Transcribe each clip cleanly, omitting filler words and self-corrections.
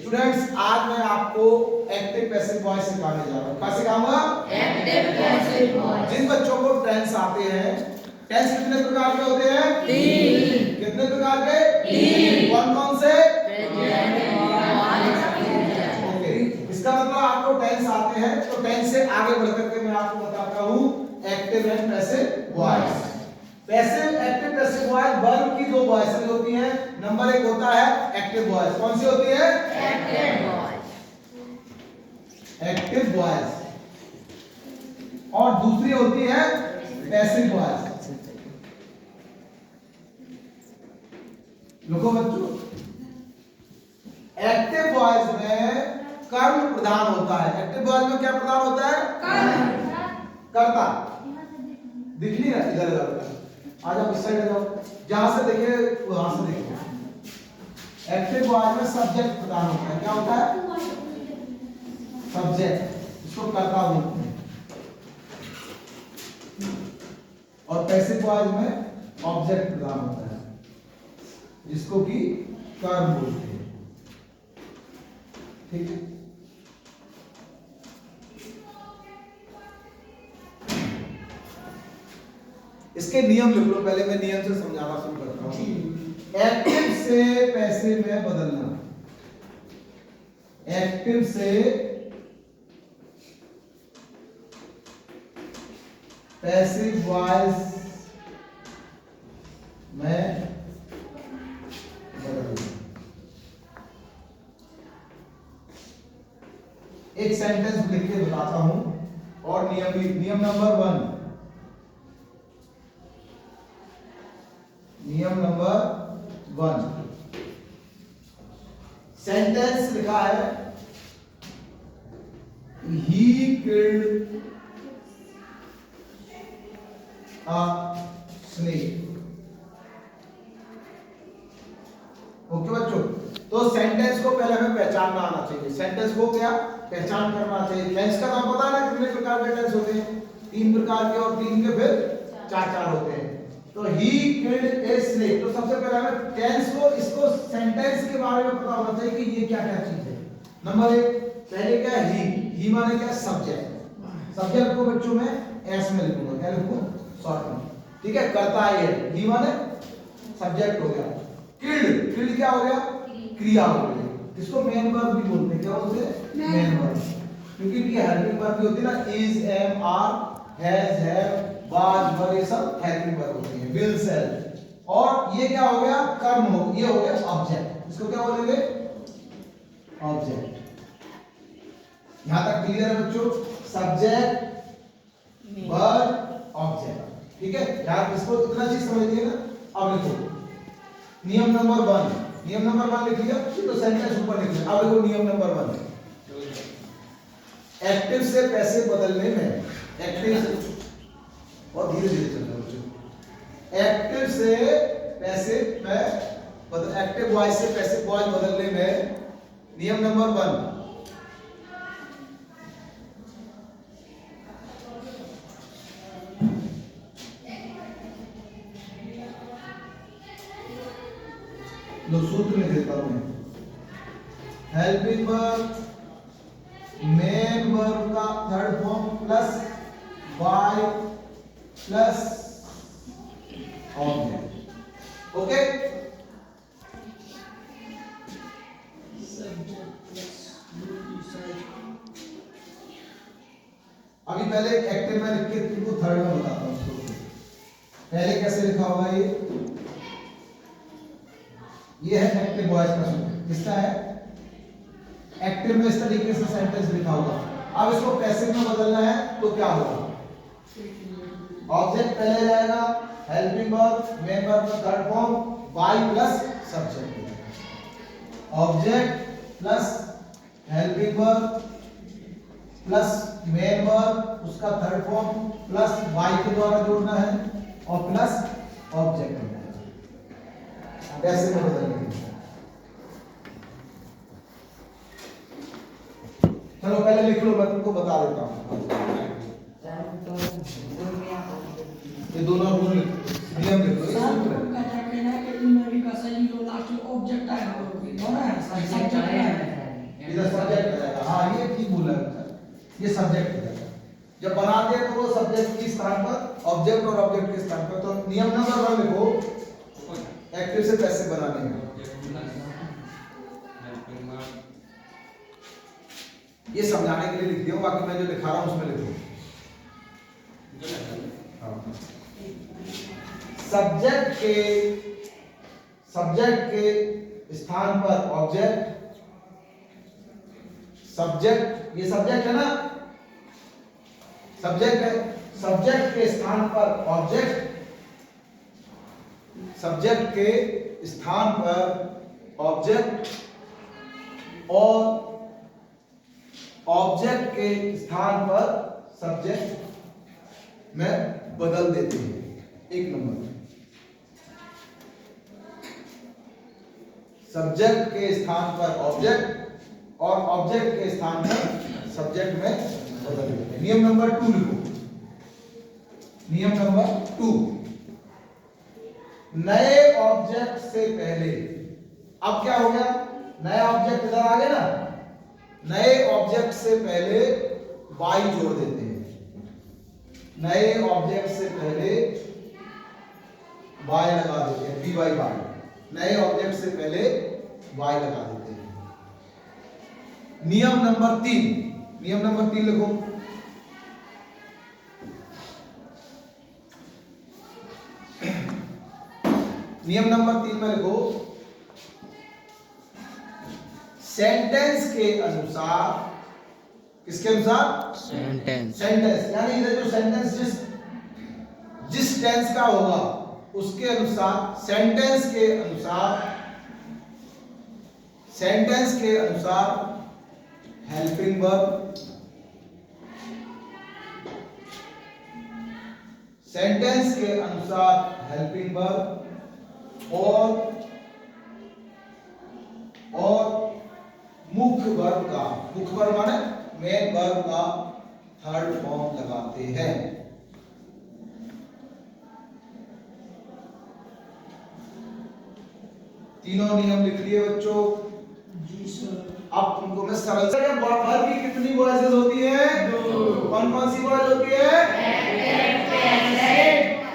Students आज मैं आपको एक्टिव पैसिव वॉइस सिखाने जा रहा हूँ। क्या सिखाऊंगा? Active passive voice. जिन बच्चों को टेंस आते हैं, टेंस कितने प्रकार के होते हैं? 3। कितने प्रकार के? 3। कौन कौन से? ओके, इसका मतलब आपको टेंस आते हैं तो टेंस से आगे बढ़कर के मैं आपको बताता हूँ active and passive voice. Passive active passive voice verb की दो वॉइसेस होती हैं। नंबर 1 होता है एक्टिव वॉइस। कौन सी होती है? Active voice. Active voice. और दूसरी होती है पैसिव वॉइस। देखो बच्चों, एक्टिव वॉइस में कर्म प्रधान होता है। एक्टिव वॉइस में क्या प्रधान होता है? कर्ता। दिख नहीं रहा इधर उधर, आ जाओ इस साइड आ जाओ, जहां से देखे वहां से देखो। एक्टिव वॉइस में सब्जेक्ट प्रधान होता है। क्या होता है? सब्जेक्ट, इसको कर्ता बोलते हैं। और पैसिव वॉइस में ऑब्जेक्ट प्रधान होता है, जिसको कि कर्म बोलते हैं। ठीक है, इसके नियम लिख लो। पहले मैं नियम से समझाना शुरू करता हूं। एक्टिव से पैसिव में बदलना, एक्टिव से पैसिव वॉइस में बदलना। एक सेंटेंस लिख के बताता हूं और नियम नंबर 1। नियम नंबर 1, सेंटेंस लिखा है he killed a snake. Okay बच्चों, तो सेंटेंस को पहले हमें पहचानना आना चाहिए। सेंटेंस को क्या पहचान करना चाहिए। टेंस का नाम पता है ना, कितने प्रकार के टेंस होते हैं? 3 प्रकार के, और 3 के फिर 4 होते हैं। तो ही किल्ड ए स्नेक, तो सबसे पहले हमें टेंस को, इसको सेंटेंस के बारे में पता होना चाहिए कि ये क्या क्या चीज है। नंबर 1, पहले क्या है? ही माने क्या? सब्जेक्ट। सब्जेक्ट को बच्चों में एस में लिखूंगा। क्या लिखूं? शॉर्ट में। ठीक है, करता है ये। ही माने सब्जेक्ट हो गया। किल्ड, किल्ड क्या हो गया? क्रिया हो गई। इसको मेन वर्ब भी बोलते हैं। क्या बोलते हैं? मेन वर्ब, क्योंकि ये हेल्पिंग वर्ब भी होती है ना। Is, am, are, has, have, was, were, ये सब हेल्पिंग वर्ब होती है। Will, shall. और ये क्या हो गया? कर्म हो, ये हो गया ऑब्जेक्ट। इसको क्या बोलेंगे? ऑब्जेक्ट। यहां तक क्लियर है बच्चों? Subject, verb, object. ठीक है, यार इसको इतना चीज समझ लिया ना। अब लिखो नियम नंबर 1। नियम नंबर 1 लिख लिया तो सेंटेंस ऊपर लिख लिया। अब देखो नियम नंबर 1, एक्टिव से पैसिव बदलने में, एक्टिव से, और धीरे धीरे चलना बच्चों। एक्टिव से पैसिव में एक्टिव वॉइस से पैसिव वॉइस बदलने में नियम नंबर 1, लो सूत्र लिख देता हूं मैं। हेल्पिंग वर्ब, मेन वर्ब का third form plus by plus object. Okay, अभी पहले एक्टिव में लिख के तुमको थर्ड में बताता हूं। पहले कैसे लिखा होगा? ये है एक्टिव वॉइस का सूत्र। किसका है? एक्टिव में इस तरीके से सेंटेंस लिखा होगा। अब इसको पैसिव में बदलना है तो क्या होगा? ऑब्जेक्ट पहले जाएगा, हेल्पिंग वर्ब, मेन वर्ब का third form by plus subject. Object plus helping verb plus main verb, उसका थर्ड फॉर्म प्लस वाई के द्वारा जोड़ना है और प्लस ऑब्जेक्ट होना है। पैसिव में बदलने। चलो पहले लिख लो, मैं तुमको बता देता हूं। ये दोनों रूल नियम लिख लो। ये सब्जेक्ट हो जाएगा। जब बनाते हैं तो वो सब्जेक्ट के स्थान पर ऑब्जेक्ट और ऑब्जेक्ट के स्थान पर। तो नियम नंबर 1 लिखो, एक्टिव से पैसिव बनाने का। ये समझाने के लिए लिख दिया, बाकी मैं जो लिखा रहा हूं उसमें लिखो। सब्जेक्ट के स्थान पर ऑब्जेक्ट, सब्जेक्ट ये सब्जेक्ट है ना, सब्जेक्ट है, सब्जेक्ट के स्थान पर ऑब्जेक्ट, सब्जेक्ट के स्थान पर ऑब्जेक्ट और ऑब्जेक्ट के स्थान पर सब्जेक्ट में बदल देते हैं। 1 नंबर, सब्जेक्ट के स्थान पर ऑब्जेक्ट और ऑब्जेक्ट के स्थान पर सब्जेक्ट में बदल देते हैं। नियम नंबर 2 लिखो, नियम नंबर 2, नए ऑब्जेक्ट से पहले, अब क्या हो गया, नया ऑब्जेक्ट इधर आ गया ना, नए ऑब्जेक्ट से पहले y जोड़ देते हैं। नए ऑब्जेक्ट से पहले y लगा देते हैं, by, नए ऑब्जेक्ट से पहले y लगा देते हैं। नियम नंबर 3, नियम नंबर 3 लिखो, नियम नंबर 3 में लिखो, सेंटेंस के अनुसार, किसके अनुसार, सेंटेंस, सेंटेंस यानी इधर जो सेंटेंस जिस टेंस का होगा उसके अनुसार, सेंटेंस के अनुसार, सेंटेंस के अनुसार हेल्पिंग वर्ब, सेंटेंस के अनुसार हेल्पिंग वर्ब और मुख्य वर्ब का, मुख्य वर्ब माने मेन वर्ब का थर्ड फॉर्म लगाते हैं। तीनों नियम लिख लिए बच्चों? जी सर। अब तुमको मैं सरल से, वर्ब की कितनी वॉइसेस होती है? 2। कौन कौन सी वॉइस होती है?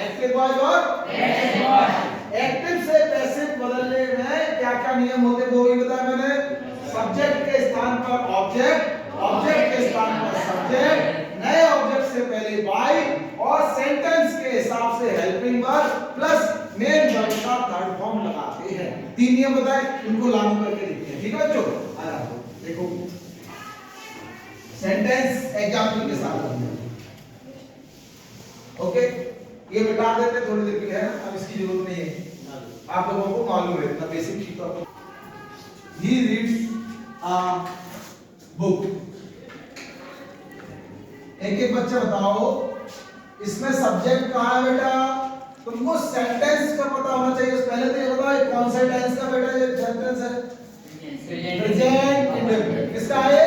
एक्टिव वॉइस और पैसिव वॉइस। एक्टिव से पैसिव बदलने में क्या क्या नियम होते हैं वो भी बताया मैंने। सब्जेक्ट के स्थान पर ऑब्जेक्ट, ऑब्जेक्ट के स्थान पर सब्जेक्ट, नए ऑब्जेक्ट से पहले बाय और सेंटेंस के हिसाब से helping verb plus main verb का थर्ड फॉर्म लगाते हैं। 3 नियम बताए, उनको लागू करके देखते हैं। ठीक है बच्चों, आया देखो सेंटेंस एग्जांपल के साथ। ओके, ये मिटा देते थोड़ी देर के लिए, है अब इसकी जरूरत नहीं है, आप लोगों को मालूम है, इतना बेसिक चीज तो आपको। He reads a book। एक एक बच्चा बताओ, इसमें सब्जेक्ट कहाँ है बेटा? तुमको सेंटेंस का पता होना चाहिए। पहले तो ये बताओ कौन सा टेंस का बेटा ये सेंटेंस है? Present indefinite. किसका है?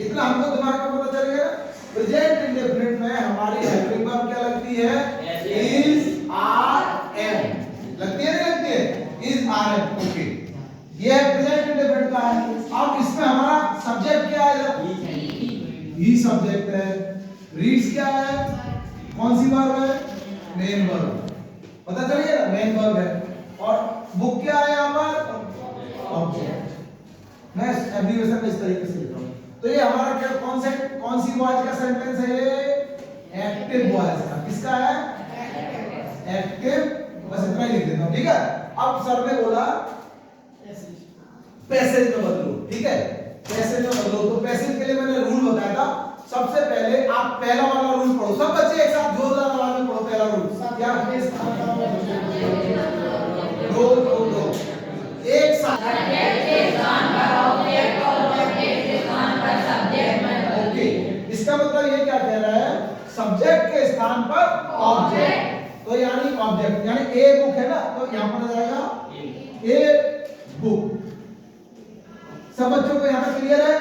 इतना हमको दिमाग में पता चल गया। प्रेजेंट इंडेफिनिट में हमारी हेल्पिंग वर्ब क्या लगती है? इज, आर, एम लगती है, नहीं लगती है? Is, are, am. ओके, ये प्रेजेंट इंडेफिनिट का है। अब इसमें हमारा सब्जेक्ट क्या है? ही सब्जेक्ट है। रीड्स क्या है? कौन सी वर्ब है? Main verb. पता चल गया ना, मेन वर्ब है। और बुक क्या है यहाँ पर? ऑब्जेक्ट। मैं एब्रिविएशन में इस तरीके से लिख रहा हूँ। तो ये हमारा क्या, कौन सी वॉइस का सेंटेंस है ये? एक्टिव वॉइस का। किसका है? एक्टिव। बस इतना ही लिख देता हूँ, ठीक है। अब सर ने बोला पैसेज में बदलो, ठीक है, पैसेज में बदलो। तो पैसेज के लिए मैंने रूल बताया था। सबसे पहले आप पहला वाला रूल पढ़ो, सब बच्चे एक साथ जोरदार आवाज में पढ़ो। पहला रूल क्या? दो एक साथ। ओके, इसका मतलब ये क्या कह रहा है? सब्जेक्ट के स्थान पर ऑब्जेक्ट। तो यानी ऑब्जेक्ट यानी ए बुक है ना, तो यहां पर आ जाएगा ए बुक। सब बच्चों को यहां तक क्लियर है?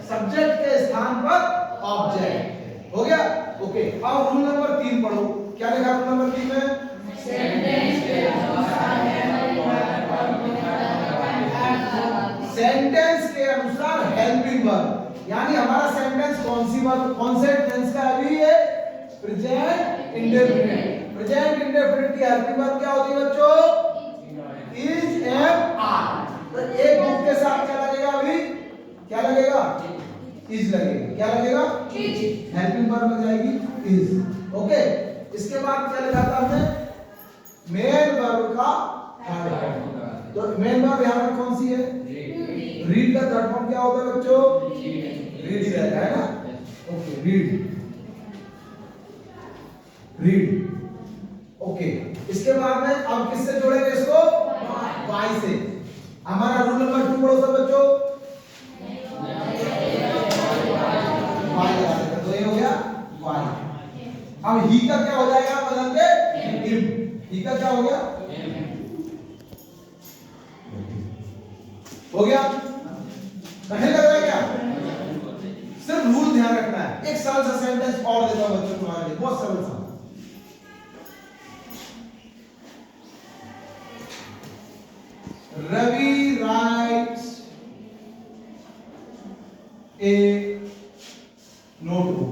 सब्जेक्ट के स्थान पर ऑब्जेक्ट हो गया। ओके, अब रूल नंबर 3 पढ़ो। क्या लिखा रूल नंबर 3 में? सेंटेंस के अनुसार हेल्पिंग वर्ब यानी हमारा सेंटेंस कौन से टेंस का अभी है? Present indefinite. प्रेजेंट इंडेफिनिट की हेल्पिंग वर्ब क्या होती है बच्चों? Is, am, are. तो एक बुक के साथ क्या लगेगा अभी? क्या लगेगा? इज लगेगा। क्या लगेगा? इज। हेल्पिंग वर्ब लग जाएगी इज। ओके, इसके बाद क्या लिखा था हमने? मेन वर्ब का थर्ड फॉर्म। तो मेन वर्ब यहां पर कौन सी है? रीड का थर्ड फॉर्म क्या होता है बच्चों? रीड ही रहता है ना। Okay, read, read. ओके, इसके बाद में अब किससे जोड़ेंगे इसको? वाई से। हमारा रूल नंबर 2 पढ़ो सब बच्चों। वाई लगा देते, तो ये हो गया वाई। अब ही का क्या हो जाएगा बदल के? हिम। ही का क्या हो गया? हो गया? कठिन लग रहा है क्या? सिर्फ रूल ध्यान रखना है। एक साल से सेंटेंस और देता हूं बच्चों तुम्हारे लिए, बहुत सरल सा। Ravi writes a notebook.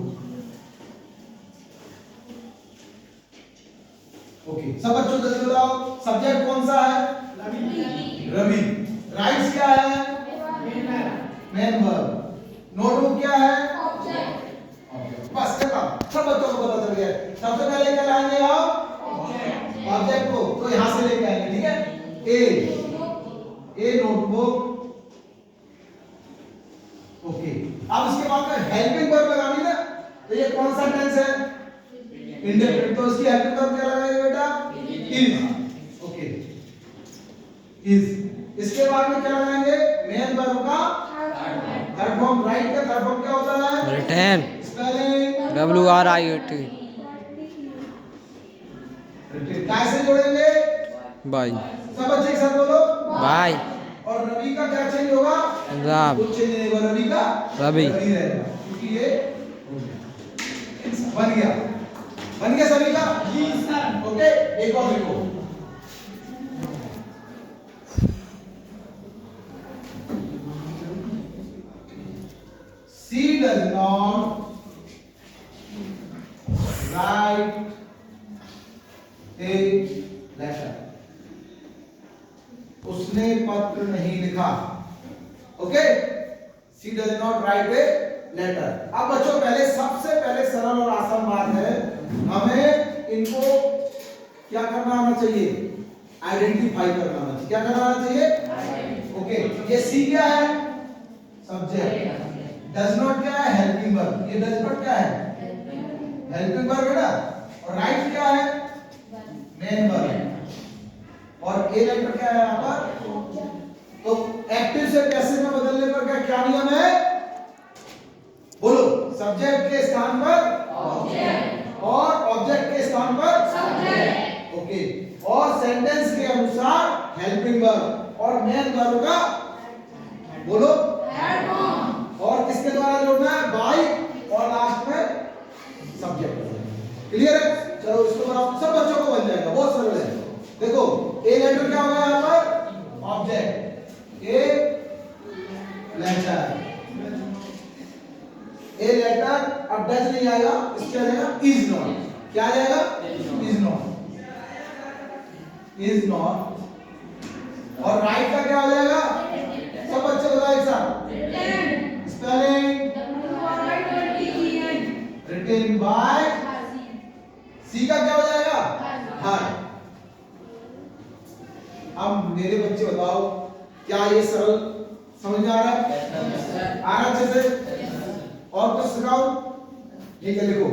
Okay, सब बच्चों जल्दी बताओ, सब्जेक्ट कौन सा है? रवि। राइट्स क्या है? Main verb. नोटबुक क्या है? ऑब्जेक्ट। बस खत्म, सब बच्चों को पता चल गया। सबसे पहले क्या लाएंगे आप? ऑब्जेक्ट को, तो यहां से लेके आएंगे, ठीक है? ए नोटबुक। ओके, अब इसके बाद में हेल्पिंग वर्ब लगानी ना, तो ये कौन सा टेंस है? इंडेफिनिट। तो इसकी हेल्पिंग वर्ब क्या लगाएंगे बेटा? इज। Okay, is. इसके बाद में क्या लगाएंगे? मेन वर्ब का थर्ड फॉर्म। राइट का थर्ड फॉर्म क्या होता है? रिटर्न। Spelling WRIT। रिटर्न। कैसे जोड़ेंगे? बाय। सब बच्चे एक साथ बोलो। बाय। और रवि का क्या चेंज होगा? राम। कुछ चेंज नहीं होगा, रवि का रवि रहेगा, क्योंकि ये बन गया। बन गया सभी का? जी सर। ओके, एक और लिखो। She does not write a letter. उसने पत्र नहीं लिखा। Okay, she does not write a letter. अब बच्चों पहले सबसे पहले सरल और आसान बात है, हमें इनको क्या करना आना चाहिए? आइडेंटिफाई करना आना चाहिए। क्या करना आना चाहिए? ओके, ये सी क्या है? सब्जेक्ट। डज नॉट क्या है? Helping verb. ये डज नॉट क्या है? हेल्पिंग वर्ब है ना। और राइट क्या है? Main verb. और ए लेटर क्या है यहां पर? तो एक्टिव से पैसिव में बदलने पर क्या नियम है? बोलो। सब्जेक्ट के स्थान पर ऑब्जेक्ट, और ऑब्जेक्ट के स्थान पर सब्जेक्ट। ओके, और सेंटेंस के अनुसार हेल्पिंग वर्ब और मेन वर्ब का बोलो हेड फॉर्म। और किसके द्वारा जोड़ना है? बाय, और लास्ट में सब्जेक्ट। क्लियर है? चलो इसको बनाओ, सब बच्चों को बन जाएगा, बहुत सरल है। देखो, ए लेटर क्या होगा यहां पर? Object. A letter, a letter. अब डज नहीं आएगा, इसके आ जाएगा इज नॉट। क्या आ जाएगा? Is not. Is not. और राइट का क्या हो जाएगा? सब बच्चे बताओ एक साथ। Spelling written by. सी का क्या हो जाएगा? हर। अब मेरे बच्चे बताओ, क्या ये सरल समझ में आ रहा है? आ रहा अच्छे से? और कुछ सिखाओ? ये क्या लिखो?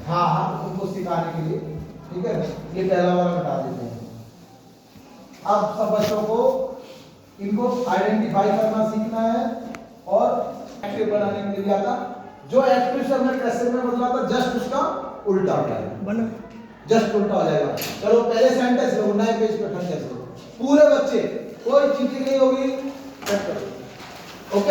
हाँ हाँ, उनको सिखाने के लिए, ठीक है? ये पहला वाला बता देते हैं। अब सब बच्चों को इनको आइडेंटिफाई करना सीखना है और एक्टिव बनाने के लिए आता। जो एक्टिव से हमने पैसिव में बदला था, जस्ट उसका उल्टा हो जाएगा, जस्ट उल्टा हो जाएगा। चलो पहले सेंटेंस लो, नए पेज पे ठंडे से पूरे बच्चे, कोई चीटिंग नहीं होगी।